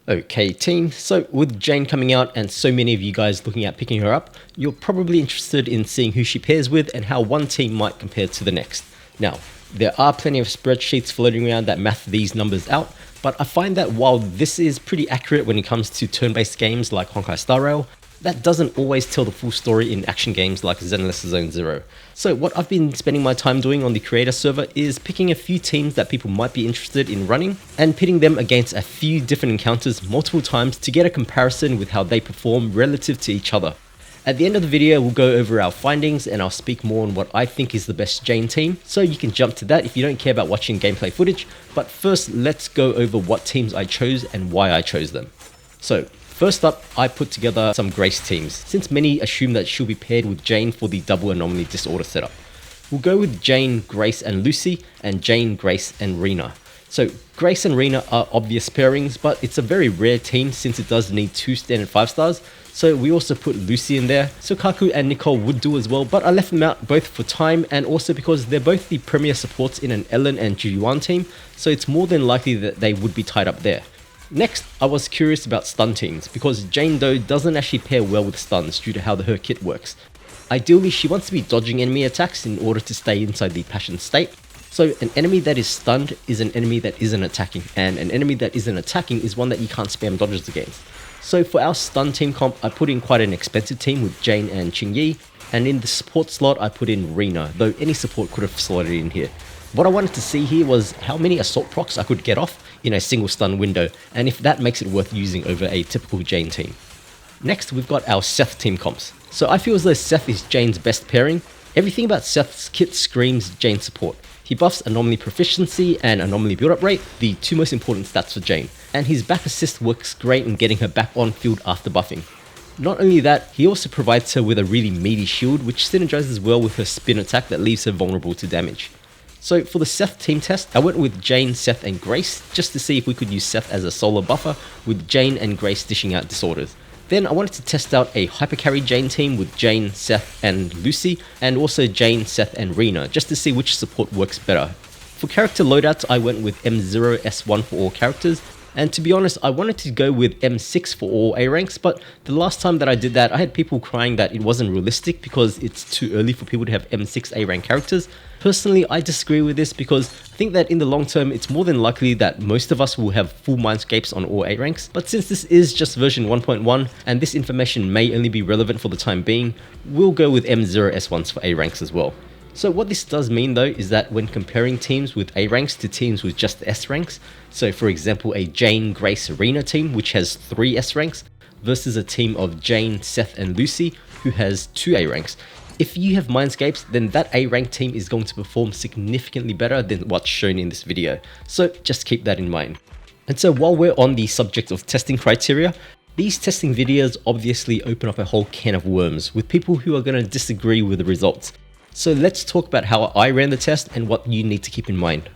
Okay team, so with Jane coming out and so many of you guys looking at picking her up, you're probably interested in seeing who she pairs with and how one team might compare to the next. Now, there are plenty of spreadsheets floating around that math these numbers out, but I find that while this is pretty accurate when it comes to turn-based games like Honkai Star Rail, that doesn't always tell the full story in action games like Zenless Zone Zero. So what I've been spending my time doing on the creator server is picking a few teams that people might be interested in running and pitting them against a few different encounters multiple times to get a comparison with how they perform relative to each other. At the end of the video, we'll go over our findings and I'll speak more on what I think is the best Jane team, so you can jump to that if you don't care about watching gameplay footage. But first, let's go over what teams I chose and why I chose them. So, first up, I put together some Grace teams, since many assume that she'll be paired with Jane for the double anomaly disorder setup. We'll go with Jane, Grace and Lucy, and Jane, Grace and Rina. So Grace and Rina are obvious pairings, but it's a very rare team since it does need 2 standard 5 stars, so we also put Lucy in there. So Kaku and Nicole would do as well, but I left them out both for time and also because they're both the premier supports in an Ellen and Jiyuan team, so it's more than likely that they would be tied up there. Next, I was curious about stun teams, because Jane Doe doesn't actually pair well with stuns due to how her kit works. Ideally, she wants to be dodging enemy attacks in order to stay inside the passion state. So an enemy that is stunned is an enemy that isn't attacking, and an enemy that isn't attacking is one that you can't spam dodges against. So for our stun team comp, I put in quite an expensive team with Jane and Qingyi, and in the support slot I put in Rina, though any support could have slotted in here. What I wanted to see here was how many assault procs I could get off in a single stun window, and if that makes it worth using over a typical Jane team. Next, we've got our Seth team comps. So I feel as though Seth is Jane's best pairing. Everything about Seth's kit screams Jane support. He buffs anomaly proficiency and anomaly build-up rate, the 2 most important stats for Jane, and his back assist works great in getting her back on field after buffing. Not only that, he also provides her with a really meaty shield which synergizes well with her spin attack that leaves her vulnerable to damage. So for the Seth team test, I went with Jane, Seth and Grace just to see if we could use Seth as a solo buffer with Jane and Grace dishing out disorders. Then I wanted to test out a hypercarry Jane team with Jane, Seth and Lucy, and also Jane, Seth and Rina, just to see which support works better. For character loadouts, I went with M0 S1 for all characters, and to be honest, I wanted to go with M6 for all A ranks, but the last time that I did that, I had people crying that it wasn't realistic because it's too early for people to have M6 A rank characters. Personally, I disagree with this because I think that in the long term, it's more than likely that most of us will have full mindscapes on all A ranks, but since this is just version 1.1 and this information may only be relevant for the time being, we'll go with M0 S1s for A ranks as well. So what this does mean though is that when comparing teams with A ranks to teams with just S ranks, so for example a Jane, Grace, Rina team which has 3 S ranks versus a team of Jane, Seth and Lucy who has 2 A ranks, if you have mindscapes, then that A rank team is going to perform significantly better than what's shown in this video, so just keep that in mind. And so while we're on the subject of testing criteria, these testing videos obviously open up a whole can of worms with people who are going to disagree with the results. So let's talk about how I ran the test and what you need to keep in mind.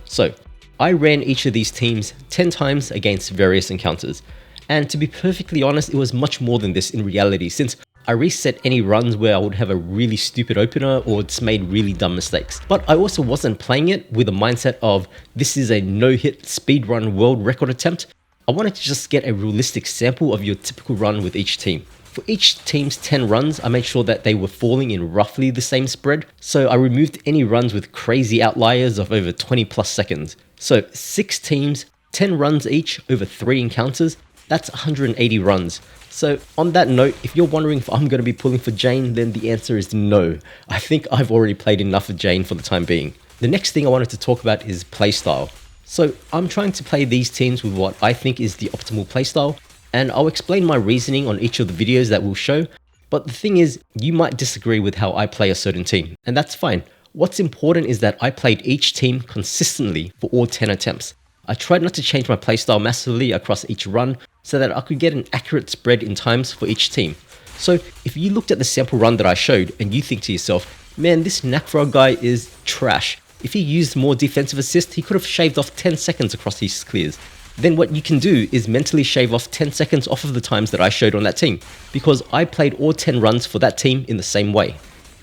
So I ran each of these teams 10 times against various encounters, and to be perfectly honest, it was much more than this in reality, since I reset any runs where I would have a really stupid opener or it's made really dumb mistakes. But I also wasn't playing it with a mindset of this is a no-hit speedrun world record attempt. I wanted to just get a realistic sample of your typical run with each team. For each team's 10 runs, I made sure that they were falling in roughly the same spread, so I removed any runs with crazy outliers of over 20 plus seconds. So 6 teams, 10 runs each over 3 encounters, that's 180 runs. So on that note, if you're wondering if I'm going to be pulling for Jane, then the answer is no. I think I've already played enough of Jane for the time being. The next thing I wanted to talk about is playstyle. So I'm trying to play these teams with what I think is the optimal playstyle, and I'll explain my reasoning on each of the videos that we'll show. But the thing is, you might disagree with how I play a certain team, and that's fine. What's important is that I played each team consistently for all 10 attempts. I tried not to change my playstyle massively across each run so that I could get an accurate spread in times for each team. So if you looked at the sample run that I showed and you think to yourself, man, this Nakfrog guy is trash. If he used more defensive assist, he could have shaved off 10 seconds across his clears. Then what you can do is mentally shave off 10 seconds off of the times that I showed on that team, because I played all 10 runs for that team in the same way.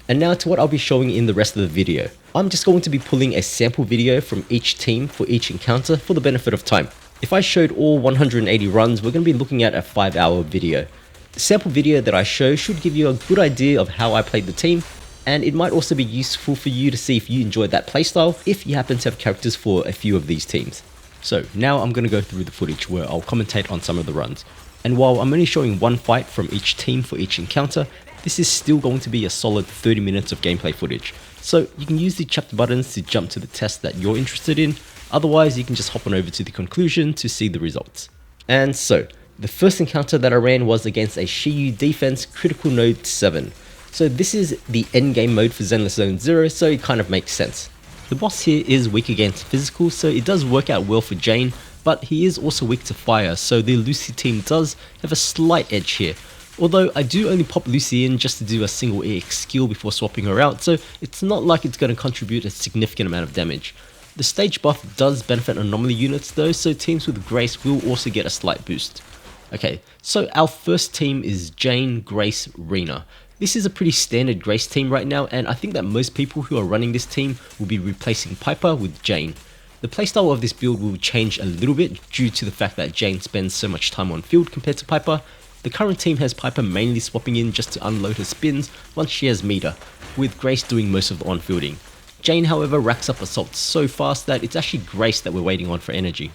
And now to what I'll be showing in the rest of the video. I'm just going to be pulling a sample video from each team for each encounter for the benefit of time. If I showed all 180 runs, we're going to be looking at a 5-hour video. The sample video that I show should give you a good idea of how I played the team, and it might also be useful for you to see if you enjoyed that playstyle if you happen to have characters for a few of these teams. So now I'm going to go through the footage where I'll commentate on some of the runs. And while I'm only showing one fight from each team for each encounter, this is still going to be a solid 30 minutes of gameplay footage. So you can use the chapter buttons to jump to the test that you're interested in, otherwise you can just hop on over to the conclusion to see the results. And so, the first encounter that I ran was against a Shiyu defense critical node 7. So this is the endgame mode for Zenless Zone 0, so it kind of makes sense. The boss here is weak against physical, so it does work out well for Jane, but he is also weak to fire, so the Lucy team does have a slight edge here. Although I do only pop Lucy in just to do a single EX skill before swapping her out, so it's not like it's going to contribute a significant amount of damage. The stage buff does benefit anomaly units though, so teams with Grace will also get a slight boost. Okay, so our first team is Jane, Grace, Rina. This is a pretty standard Grace team right now, and I think that most people who are running this team will be replacing Piper with Jane. The playstyle of this build will change a little bit due to the fact that Jane spends so much time on field compared to Piper. The current team has Piper mainly swapping in just to unload her spins once she has meter, with Grace doing most of the on-fielding. Jane however racks up assaults so fast that it's actually Grace that we're waiting on for energy.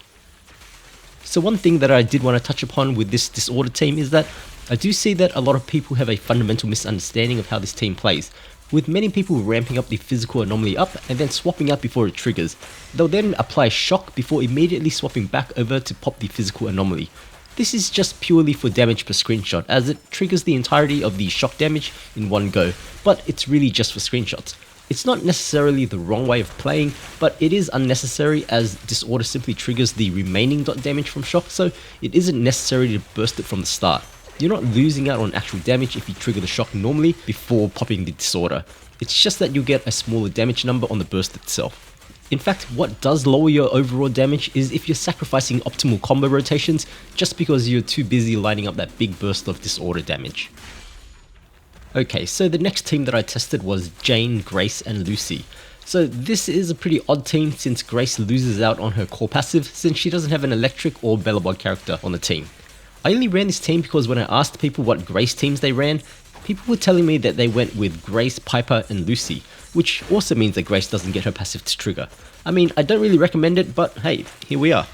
So one thing that I did want to touch upon with this Disorder team is that I do see that a lot of people have a fundamental misunderstanding of how this team plays, with many people ramping up the physical anomaly up and then swapping out before it triggers. They'll then apply shock before immediately swapping back over to pop the physical anomaly. This is just purely for damage per screenshot, as it triggers the entirety of the shock damage in one go, but it's really just for screenshots. It's not necessarily the wrong way of playing, but it is unnecessary as Disorder simply triggers the remaining dot damage from shock, so it isn't necessary to burst it from the start. You're not losing out on actual damage if you trigger the shock normally before popping the Disorder. It's just that you'll get a smaller damage number on the burst itself. In fact, what does lower your overall damage is if you're sacrificing optimal combo rotations just because you're too busy lining up that big burst of Disorder damage. Okay, so the next team that I tested was Jane, Grace and Lucy. So this is a pretty odd team since Grace loses out on her core passive since she doesn't have an electric or Bellabog character on the team. I only ran this team because when I asked people what Grace teams they ran, people were telling me that they went with Grace, Piper and Lucy, which also means that Grace doesn't get her passive to trigger. I mean, I don't really recommend it, but hey, here we are.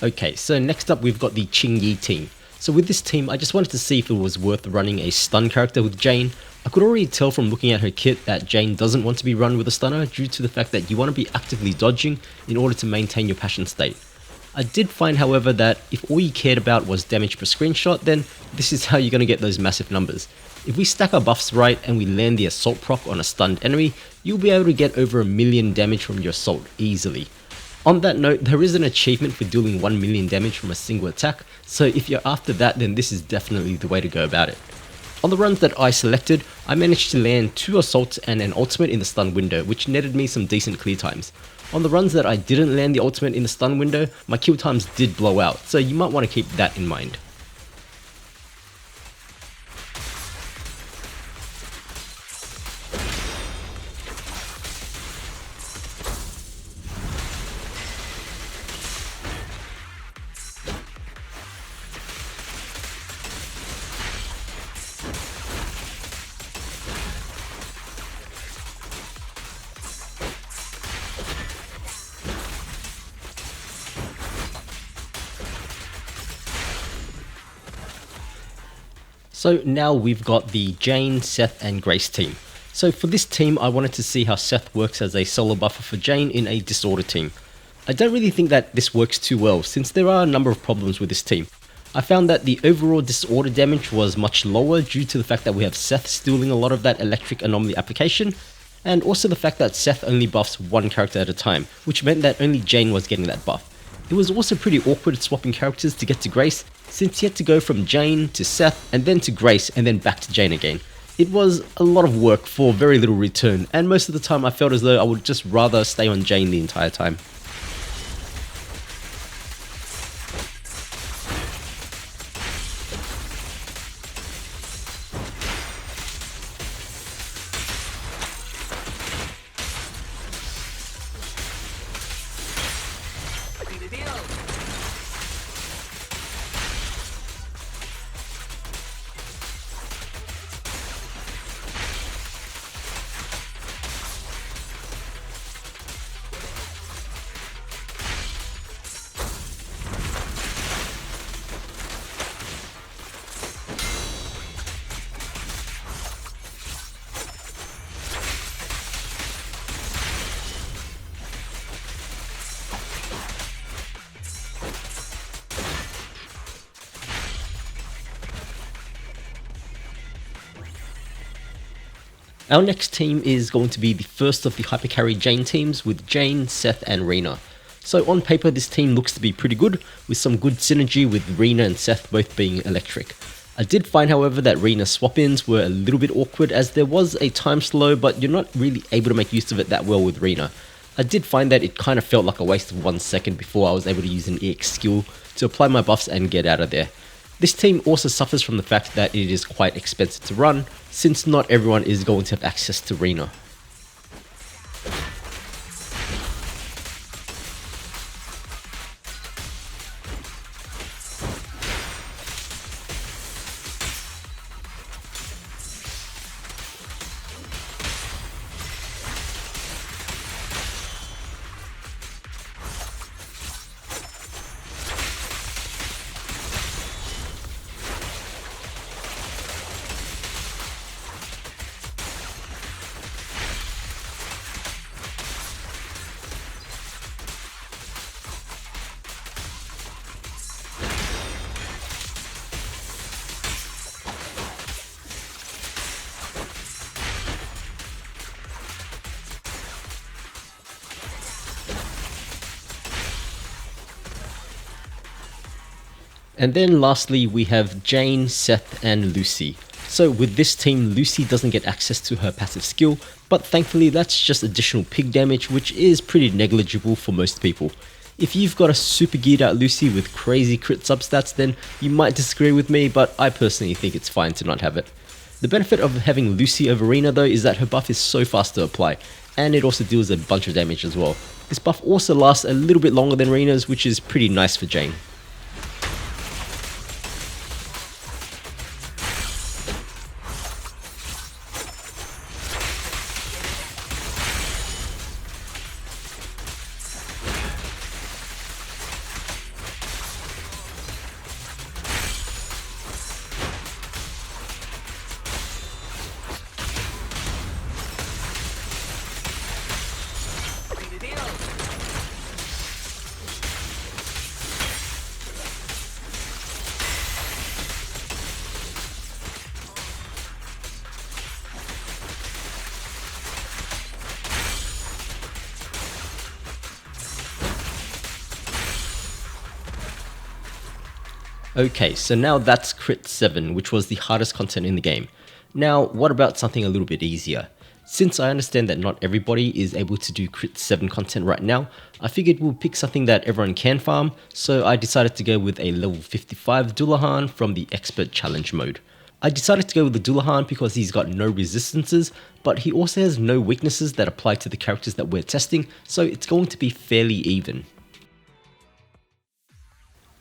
Okay, so next up we've got the Qingyi team. So with this team, I just wanted to see if it was worth running a stun character with Jane. I could already tell from looking at her kit that Jane doesn't want to be run with a stunner due to the fact that you want to be actively dodging in order to maintain your passion state. I did find however that if all you cared about was damage per screenshot, then this is how you're going to get those massive numbers. If we stack our buffs right and we land the assault proc on a stunned enemy, you'll be able to get over 1 million damage from your assault easily. On that note, there is an achievement for dealing 1 million damage from a single attack, so if you're after that, then this is definitely the way to go about it. On the runs that I selected, I managed to land 2 assaults and an ultimate in the stun window, which netted me some decent clear times. On the runs that I didn't land the ultimate in the stun window, my kill times did blow out, so you might want to keep that in mind. So now we've got the Jane, Seth and Grace team. So for this team, I wanted to see how Seth works as a solo buffer for Jane in a disorder team. I don't really think that this works too well, since there are a number of problems with this team. I found that the overall disorder damage was much lower due to the fact that we have Seth stealing a lot of that electric anomaly application, and also the fact that Seth only buffs one character at a time, which meant that only Jane was getting that buff. It was also pretty awkward swapping characters to get to Grace, since you had to go from Jane to Seth and then to Grace and then back to Jane again. It was a lot of work for very little return, and most of the time I felt as though I would just rather stay on Jane the entire time. Our next team is going to be the first of the hypercarry Jane teams with Jane, Seth and Rina. So on paper this team looks to be pretty good, with some good synergy with Rina and Seth both being electric. I did find however that Rina's swap-ins were a little bit awkward, as there was a time slow but you're not really able to make use of it that well with Rina. I did find that it kind of felt like a waste of 1 second before I was able to use an EX skill to apply my buffs and get out of there. This team also suffers from the fact that it is quite expensive to run, since not everyone is going to have access to Rina. And then lastly we have Jane, Seth and Lucy. So with this team, Lucy doesn't get access to her passive skill, but thankfully that's just additional pig damage, which is pretty negligible for most people. If you've got a super geared out Lucy with crazy crit substats, then you might disagree with me, but I personally think it's fine to not have it. The benefit of having Lucy over Rina though is that her buff is so fast to apply, and it also deals a bunch of damage as well. This buff also lasts a little bit longer than Rina's, which is pretty nice for Jane. Okay, so now that's crit 7, which was the hardest content in the game. Now, what about something a little bit easier? Since I understand that not everybody is able to do crit 7 content right now, I figured we'll pick something that everyone can farm, so I decided to go with a level 55 Dullahan from the Expert Challenge mode. I decided to go with the Dullahan because he's got no resistances, but he also has no weaknesses that apply to the characters that we're testing, so it's going to be fairly even.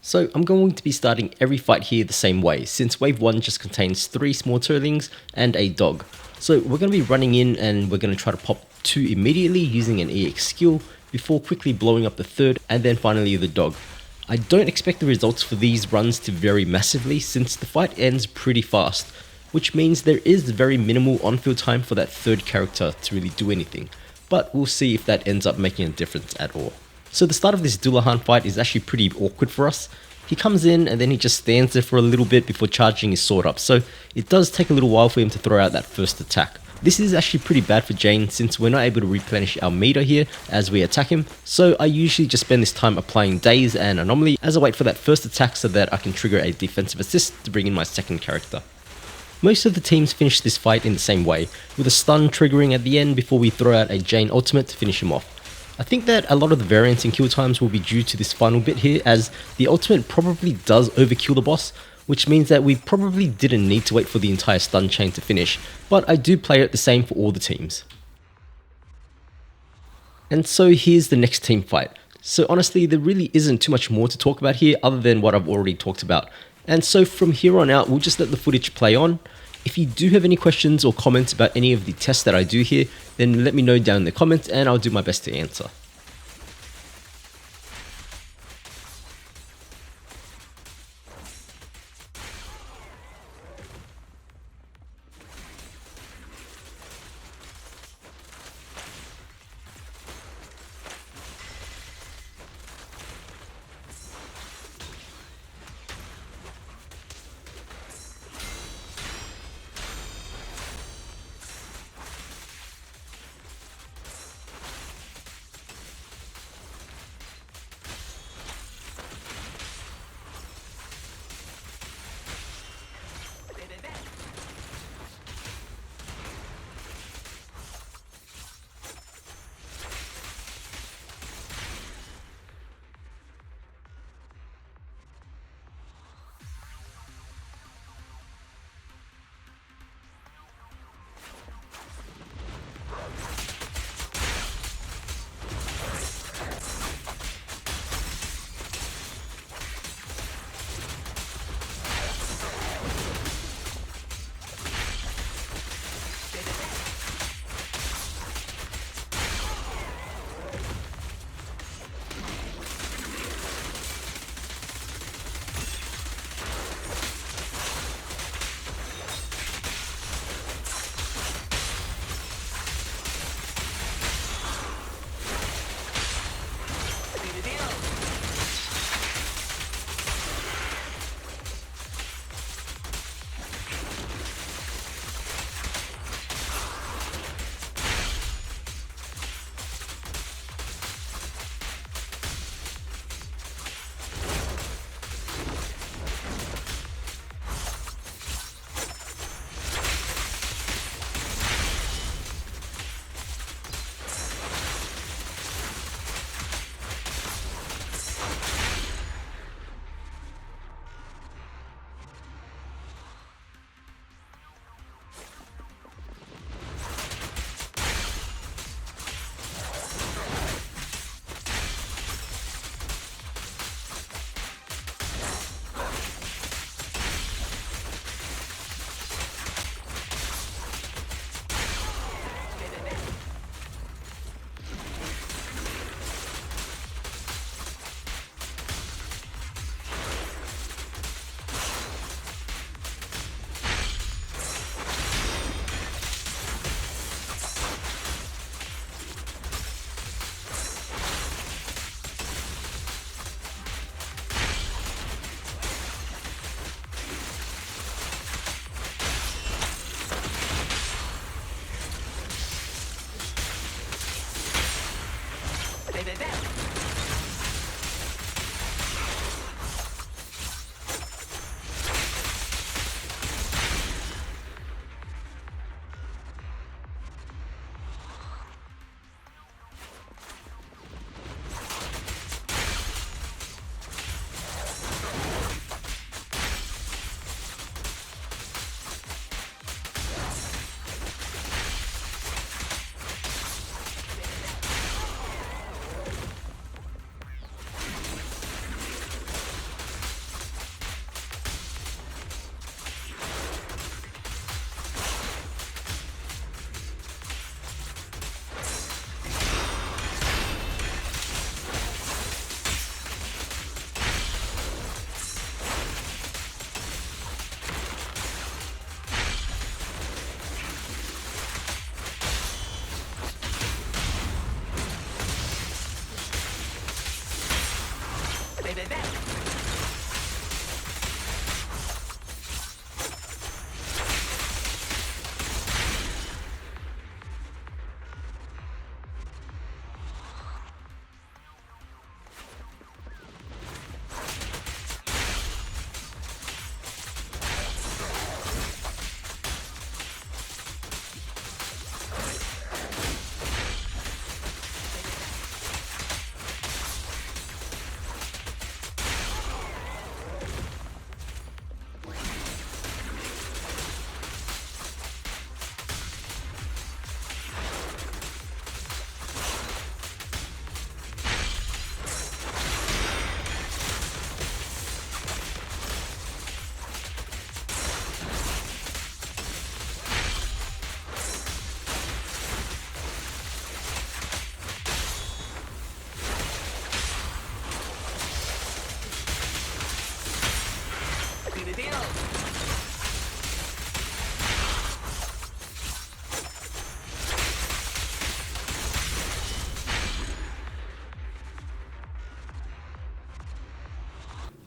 So I'm going to be starting every fight here the same way, since wave 1 just contains 3 small turtlings and a dog. So we're going to be running in and we're going to try to pop 2 immediately using an EX skill, before quickly blowing up the third and then finally the dog. I don't expect the results for these runs to vary massively since the fight ends pretty fast, which means there is very minimal on-field time for that third character to really do anything, but we'll see if that ends up making a difference at all. So the start of this Dullahan fight is actually pretty awkward for us. He comes in and then he just stands there for a little bit before charging his sword up, so it does take a little while for him to throw out that first attack. This is actually pretty bad for Jane since we're not able to replenish our meter here as we attack him, so I usually just spend this time applying Daze and Anomaly as I wait for that first attack so that I can trigger a defensive assist to bring in my second character. Most of the teams finish this fight in the same way, with a stun triggering at the end before we throw out a Jane ultimate to finish him off. I think that a lot of the variance in kill times will be due to this final bit here, as the ultimate probably does overkill the boss, which means that we probably didn't need to wait for the entire stun chain to finish, but I do play it the same for all the teams. And so here's the next team fight. So honestly, there really isn't too much more to talk about here other than what I've already talked about. And so from here on out, we'll just let the footage play on. If you do have any questions or comments about any of the tests that I do here, then let me know down in the comments and I'll do my best to answer.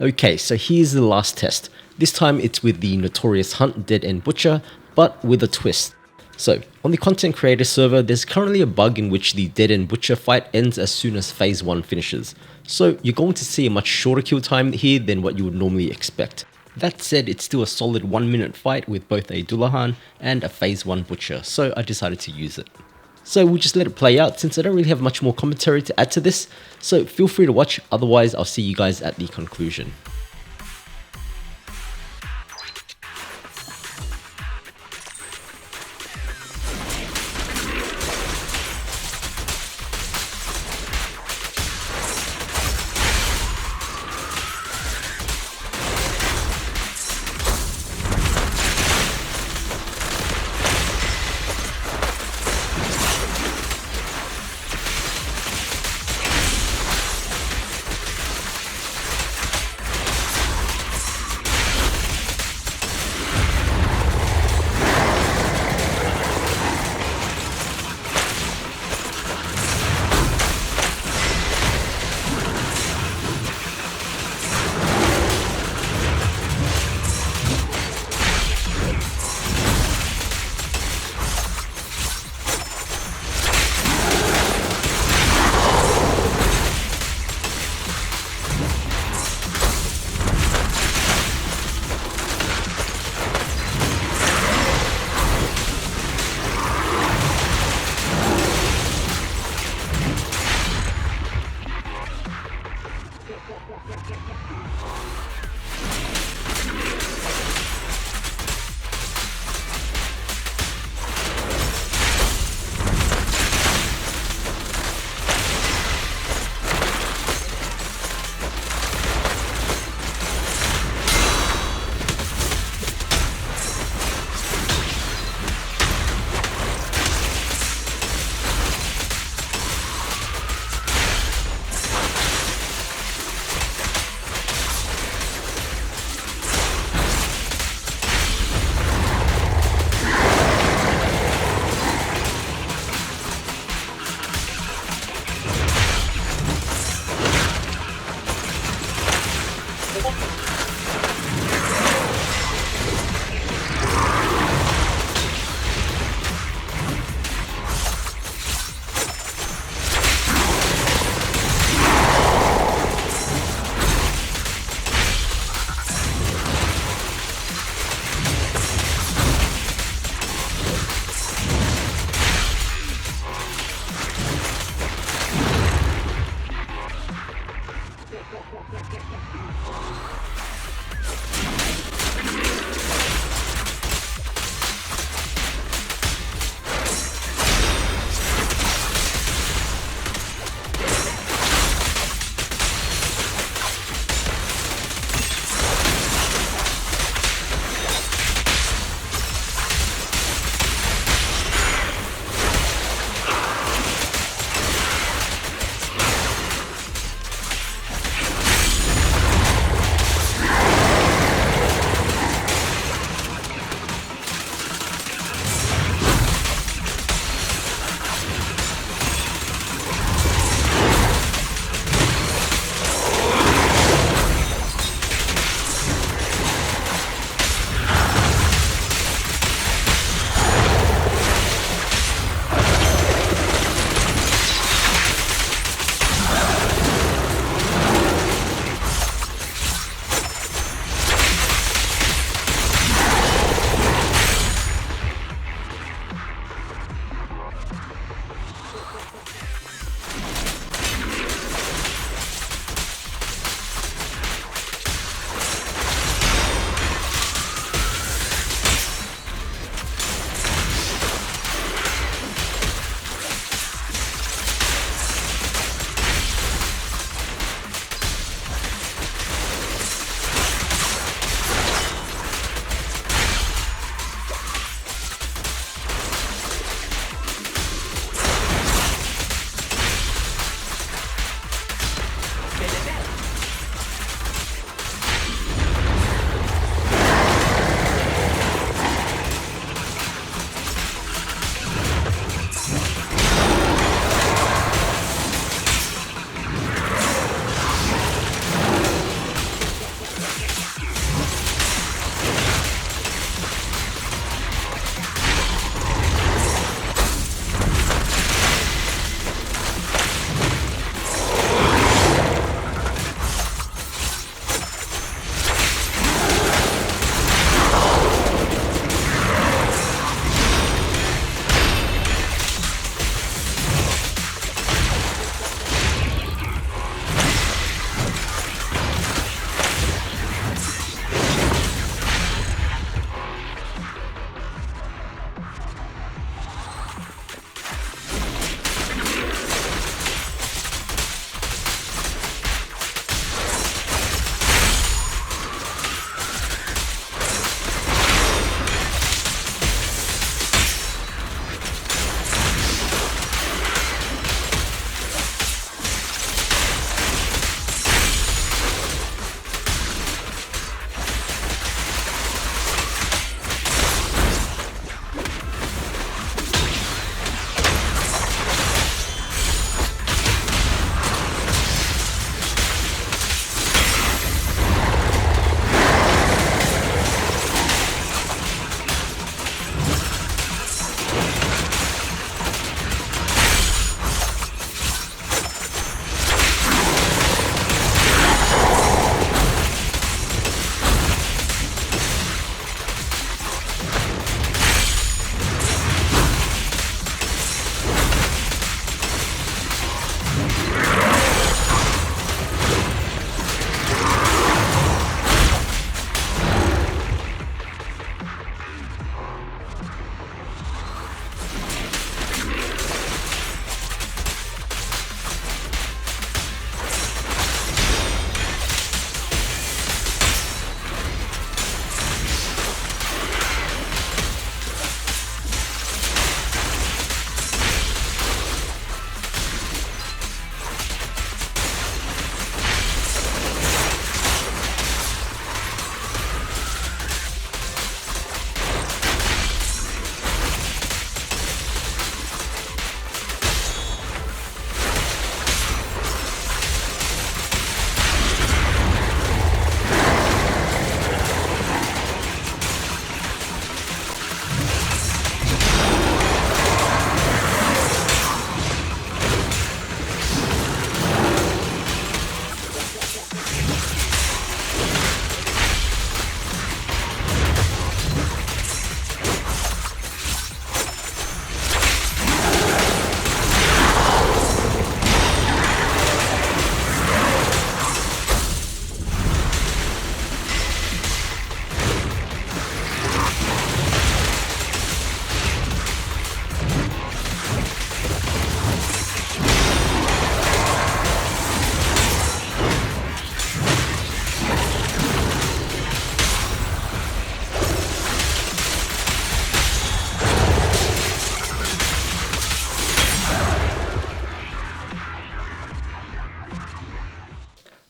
Okay, so here's the last test. This time it's with the Notorious Hunt Dead End Butcher, but with a twist. So, on the content creator server, there's currently a bug in which the Dead End Butcher fight ends as soon as phase 1 finishes. So you're going to see a much shorter kill time here than what you would normally expect. That said, it's still a solid 1 minute fight with both a Dullahan and a phase 1 Butcher, so I decided to use it. So we'll just let it play out since I don't really have much more commentary to add to this, so feel free to watch, otherwise I'll see you guys at the conclusion.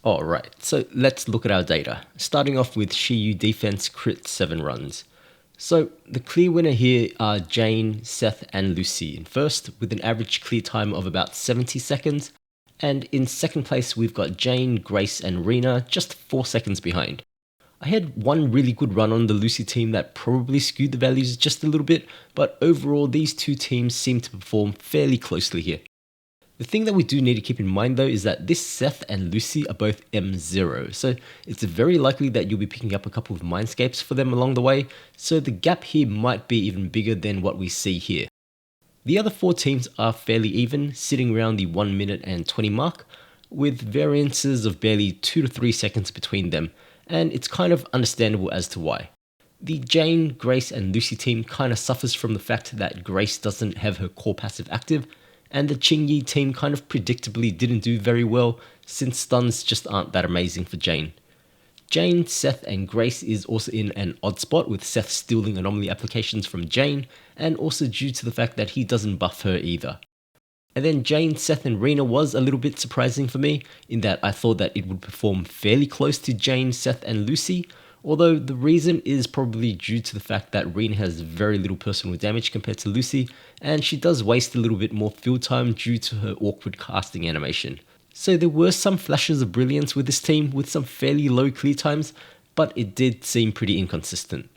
Alright, so let's look at our data. Starting off with Shiyu defense crit 7 runs. So the clear winner here are Jane, Seth and Lucy in first with an average clear time of about 70 seconds. And in second place we've got Jane, Grace and Rina just 4 seconds behind. I had one really good run on the Lucy team that probably skewed the values just a little bit, but overall these two teams seem to perform fairly closely here. The thing that we do need to keep in mind though is that this Seth and Lucy are both M0, so it's very likely that you'll be picking up a couple of mindscapes for them along the way, so the gap here might be even bigger than what we see here. The other 4 teams are fairly even, sitting around the 1 minute and 20 mark, with variances of barely 2 to 3 seconds between them, and it's kind of understandable as to why. The Jane, Grace and Lucy team kind of suffers from the fact that Grace doesn't have her core passive active, and the Qingyi team kind of predictably didn't do very well since stuns just aren't that amazing for Jane. Jane, Seth and Grace is also in an odd spot with Seth stealing anomaly applications from Jane and also due to the fact that he doesn't buff her either. And then Jane, Seth and Rina was a little bit surprising for me in that I thought that it would perform fairly close to Jane, Seth and Lucy, although the reason is probably due to the fact that Rina has very little personal damage compared to Lucy, and she does waste a little bit more field time due to her awkward casting animation. So there were some flashes of brilliance with this team with some fairly low clear times, but it did seem pretty inconsistent.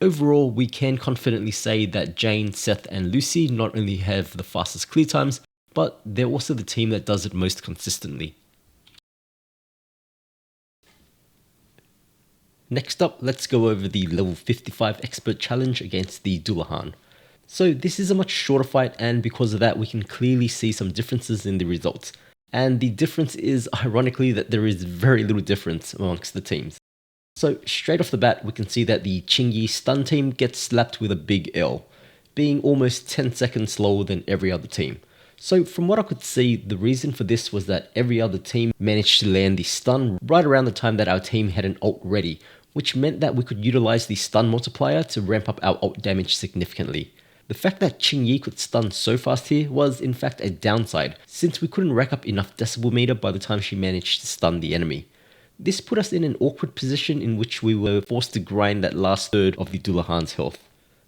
Overall, we can confidently say that Jane, Seth and Lucy not only have the fastest clear times, but they're also the team that does it most consistently. Next up, let's go over the level 55 expert challenge against the Dullahan. So this is a much shorter fight, and because of that we can clearly see some differences in the results. And the difference is ironically that there is very little difference amongst the teams. So straight off the bat we can see that the Qingyi stun team gets slapped with a big L, being almost 10 seconds slower than every other team. So from what I could see, the reason for this was that every other team managed to land the stun right around the time that our team had an ult ready, which meant that we could utilize the stun multiplier to ramp up our ult damage significantly. The fact that Qingyi could stun so fast here was in fact a downside, since we couldn't rack up enough decibel meter by the time she managed to stun the enemy. This put us in an awkward position in which we were forced to grind that last third of the Dullahan's health.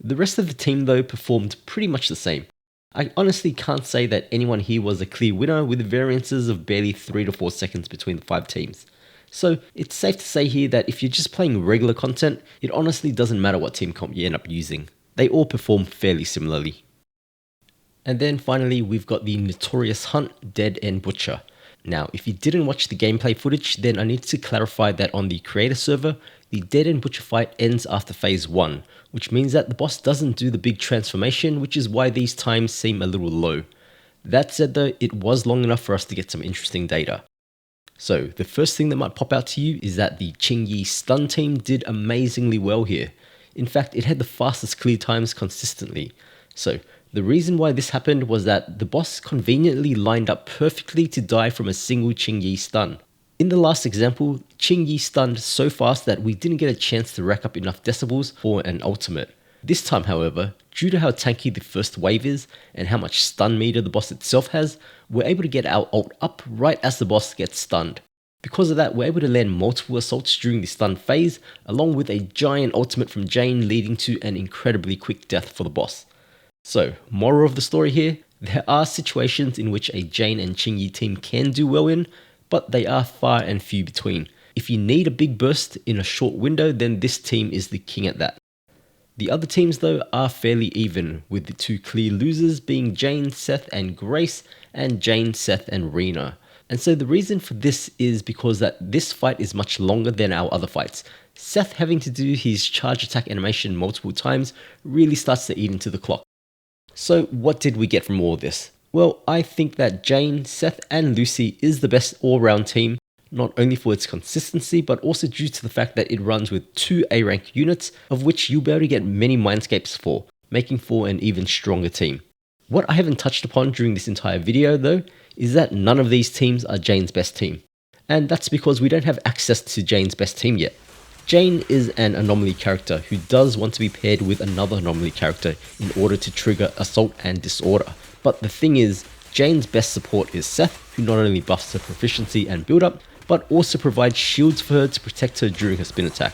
The rest of the team though performed pretty much the same. I honestly can't say that anyone here was a clear winner with variances of barely 3 to 4 seconds between the 5 teams. So it's safe to say here that if you're just playing regular content, it honestly doesn't matter what team comp you end up using. They all perform fairly similarly. And then finally we've got the Notorius Hunt, Dead and Butcher. Now if you didn't watch the gameplay footage, then I need to clarify that on the creator server, the Dead and Butcher fight ends after phase 1, which means that the boss doesn't do the big transformation, which is why these times seem a little low. That said though, it was long enough for us to get some interesting data. So the first thing that might pop out to you is that the Qingyi stun team did amazingly well here. In fact, it had the fastest clear times consistently. So the reason why this happened was that the boss conveniently lined up perfectly to die from a single Qingyi stun. In the last example, Qingyi stunned so fast that we didn't get a chance to rack up enough decibels for an ultimate. This time however, due to how tanky the first wave is and how much stun meter the boss itself has, we're able to get our ult up right as the boss gets stunned. Because of that, we're able to land multiple assaults during the stun phase, along with a giant ultimate from Jane leading to an incredibly quick death for the boss. So, moral of the story here, there are situations in which a Jane and Qingyi team can do well in, but they are far and few between. If you need a big burst in a short window, then this team is the king at that. The other teams though are fairly even, with the 2 clear losers being Jane, Seth and Grace, and Jane, Seth and Rina. And so the reason for this is because that this fight is much longer than our other fights. Seth having to do his charge attack animation multiple times really starts to eat into the clock. So what did we get from all this? Well, I think that Jane, Seth and Lucy is the best all-round team, not only for its consistency, but also due to the fact that it runs with 2 A rank units, of which you'll be able to get many mindscapes for, making for an even stronger team. What I haven't touched upon during this entire video though, is that none of these teams are Jane's best team. And that's because we don't have access to Jane's best team yet. Jane is an anomaly character who does want to be paired with another anomaly character in order to trigger assault and disorder. But the thing is, Jane's best support is Seth, who not only buffs her proficiency and build up, but also provides shields for her to protect her during her spin attack.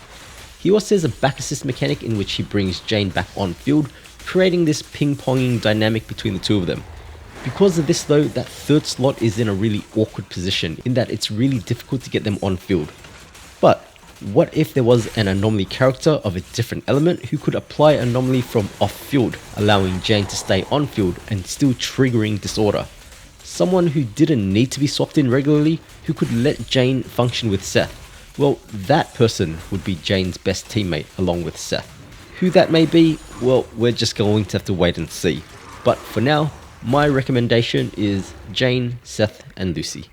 He also has a back assist mechanic in which he brings Jane back on field, creating this ping-ponging dynamic between the two of them. Because of this though, that third slot is in a really awkward position in that it's really difficult to get them on field. But what if there was an anomaly character of a different element who could apply anomaly from off field, allowing Jane to stay on field and still triggering disorder? Someone who didn't need to be swapped in regularly, who could let Jane function with Seth. Well, that person would be Jane's best teammate along with Seth. Who that may be, well, we're just going to have to wait and see. But for now, my recommendation is Jane, Seth and Lucy.